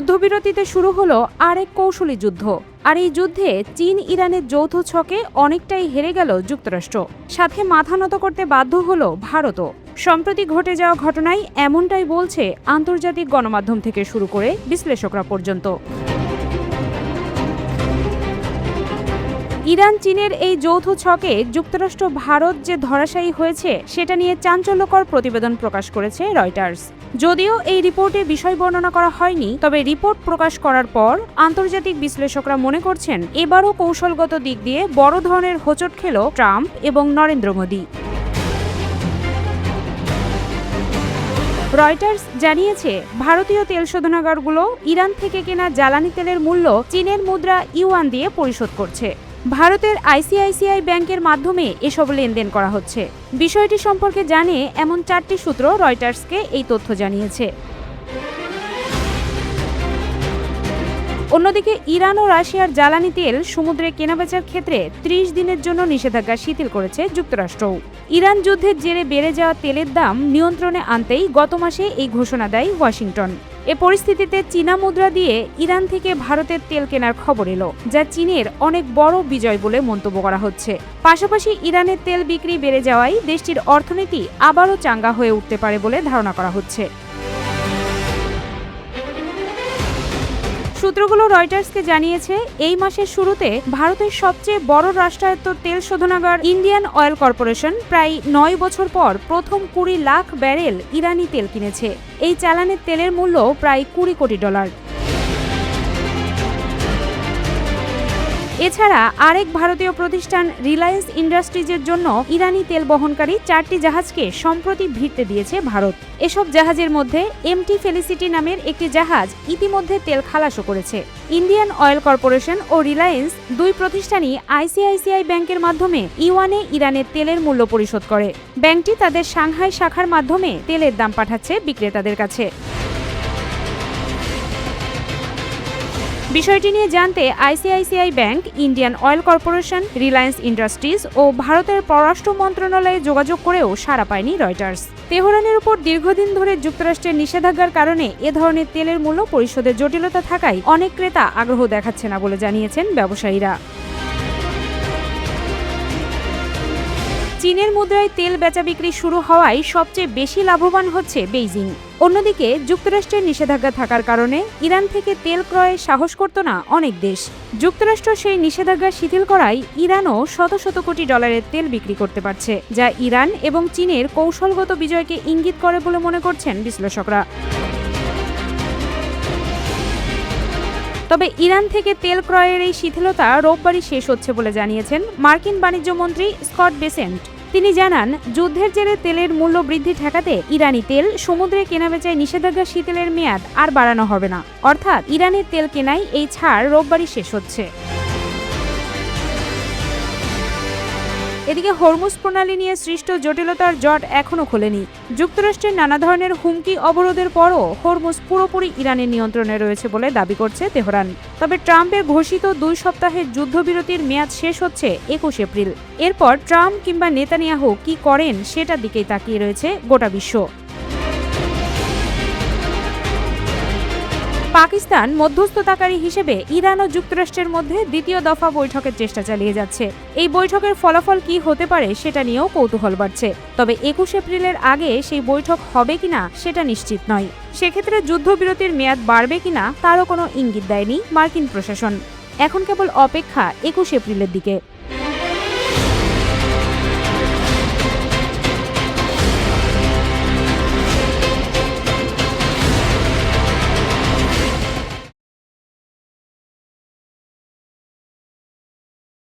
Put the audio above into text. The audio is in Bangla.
যুদ্ধবিরতিতে শুরু হলো আরেক কৌশলী যুদ্ধ। আর এই যুদ্ধে চীন ইরানের যৌথ ছকে অনেকটাই হেরে গেল যুক্তরাষ্ট্র, সাথে মাথা নত করতে বাধ্য হলো ভারতও। সম্প্রতি ঘটে যাওয়া ঘটনায় এমনটাই বলছে আন্তর্জাতিক গণমাধ্যম থেকে শুরু করে বিশ্লেষকরা পর্যন্ত। ইরান চীনের এই যৌথ ছকে যুক্তরাষ্ট্র ভারত যে ধরাশায়ী হয়েছে সেটা নিয়ে চাঞ্চল্যকর প্রতিবেদন প্রকাশ করেছে রয়টার্স। যদিও এই রিপোর্টে বিষয় বর্ণনা করা হয়নি, তবে রিপোর্ট প্রকাশ করার পর আন্তর্জাতিক বিশ্লেষকরা মনে করছেন এবারও কৌশলগত দিক দিয়ে বড় ধরনের হোঁচট খেল ট্রাম্প এবং নরেন্দ্র মোদী। রয়টার্স জানিয়েছে, ভারতীয় তেল শোধনাগারগুলো ইরান থেকে কেনা জ্বালানি তেলের মূল্য চীনের মুদ্রা ইউয়ান দিয়ে পরিশোধ করছে। ভারতের আইসিআইসিআই ব্যাংকের মাধ্যমে এসব লেনদেন করা হচ্ছে। বিষয়টি সম্পর্কে জানে এমন 4টি সূত্র রয়টার্সকে এই তথ্য জানিয়েছে। অন্যদিকে ইরান ও রাশিয়ার জ্বালানি তেল সমুদ্রে কেনাবেচার ক্ষেত্রে 30 দিনের জন্য নিষেধাজ্ঞা শিথিল করেছে যুক্তরাষ্ট্রও। ইরান যুদ্ধের জেরে বেড়ে যাওয়া তেলের দাম নিয়ন্ত্রণে আনতেই গত মাসে এই ঘোষণা দেয় ওয়াশিংটন। এ পরিস্থিতিতে চীনা মুদ্রা দিয়ে ইরান থেকে ভারতের তেল কেনার খবর এলো, যা চীনের অনেক বড় বিজয় বলে মন্তব্য করা হচ্ছে। পাশাপাশি ইরানের তেল বিক্রি বেড়ে যাওয়ায় দেশটির অর্থনীতি আবারও চাঙ্গা হয়ে উঠতে পারে বলে ধারণা করা হচ্ছে। সূত্রগুলো রয়টার্সকে জানিয়েছে, এই মাসের শুরুতে ভারতের সবচেয়ে বড় রাষ্ট্রায়ত্ত তেল শোধনাগার ইন্ডিয়ান অয়েল কর্পোরেশন প্রায় 9 বছর পর প্রথম 20 লাখ ব্যারেল ইরানি তেল কিনেছে। এই চালানের তেলের মূল্য প্রায় $20 কোটি। এছাড়া আরেক ভারতীয় প্রতিষ্ঠান রিলায়েন্স ইন্ডাস্ট্রিজের জন্য ইরানি তেল বহনকারী 4টি জাহাজকে সম্প্রতি ভিড়তে দিয়েছে ভারত। এসব জাহাজের মধ্যে এমটি ফেলিসিটি নামের একটি জাহাজ ইতিমধ্যে তেল খালাসও করেছে। ইন্ডিয়ান অয়েল কর্পোরেশন ও রিলায়েন্স দুই প্রতিষ্ঠানই আইসিআইসিআই ব্যাংকের মাধ্যমে ইউয়ানে ইরানের তেলের মূল্য পরিশোধ করে। ব্যাংকটি তাদের সাংহাই শাখার মাধ্যমে তেলের দাম পাঠাচ্ছে বিক্রেতাদের কাছে। বিষয়টি নিয়ে জানতে ICICI Bank, Indian Oil Corporation, Reliance Industries ও ভারতের পররাষ্ট্র মন্ত্রণালয়ে যোগাযোগ করেও সাড়া পায়নি রয়টার্স। তেহরানের উপর দীর্ঘদিন ধরে যুক্তরাষ্ট্রের নিষেধাজ্ঞার কারণে এ ধরনের তেলের মূল্য পরিশোধের জটিলতা থাকায় অনেক ক্রেতা আগ্রহ দেখাচ্ছে না বলে জানিয়েছেন ব্যবসায়ীরা। চীনের মুদ্রায় তেল বেচাবিক্রি শুরু হওয়ায় সবচেয়ে বেশি লাভবান হচ্ছে বেইজিং। অন্যদিকে যুক্তরাষ্ট্রের নিষেধাজ্ঞা থাকার কারণে ইরান থেকে তেল ক্রয়ে সাহস করত না অনেক দেশ। যুক্তরাষ্ট্র সেই নিষেধাজ্ঞা শিথিল করায় ইরানও শত শত কোটি ডলারের তেল বিক্রি করতে পারছে, যা ইরান এবং চীনের কৌশলগত বিজয়কে ইঙ্গিত করে বলে মনে করছেন বিশ্লেষকরা। তবে ইরান থেকে তেল ক্রয়ের এই শিথিলতা রোববারই শেষ হচ্ছে বলে জানিয়েছেন মার্কিন বাণিজ্য মন্ত্রী স্কট বেসেন্ট। তিনি জানান, যুদ্ধের জেরে তেলের মূল্য বৃদ্ধি ঠেকাতে ইরানি তেল সমুদ্রে কেনাবেচায় নিষেধাজ্ঞা শিথিলের মেয়াদ আর বাড়ানো হবে না। অর্থাৎ ইরানের তেল কেনায় এই ছাড় রোববারই শেষ হচ্ছে। এদিকে হরমুজ প্রণালী নিয়ে সৃষ্ট জটিলতার জট এখনও খোলেনি। যুক্তরাষ্ট্রের নানা ধরনের হুমকি অবরোধের পরও হরমুজ পুরোপুরি ইরানের নিয়ন্ত্রণে রয়েছে বলে দাবি করছে তেহরান। তবে ট্রাম্পের ঘোষিত 2 সপ্তাহের যুদ্ধবিরতির মেয়াদ শেষ হচ্ছে 21 এপ্রিল। এরপর ট্রাম্প কিংবা নেতানিয়াহু কি করেন সেটার দিকেই তাকিয়ে রয়েছে গোটা বিশ্ব। পাকিস্তান মধ্যস্থতাকারী হিসেবে ইরান ও যুক্তরাষ্ট্রের মধ্যে দ্বিতীয় দফা বৈঠকের চেষ্টা চালিয়ে যাচ্ছে। এই বৈঠকের ফলাফল কি হতে পারে সেটা নিয়েও কৌতূহল বাড়ছে। তবে 21 এপ্রিলের আগে সেই বৈঠক হবে কিনা সেটা নিশ্চিত নয়। সেক্ষেত্রে যুদ্ধবিরতির মেয়াদ বাড়বে কিনা তারও কোনো ইঙ্গিত দেয়নি মার্কিন প্রশাসন। এখন কেবল অপেক্ষা 21 এপ্রিলের দিকে।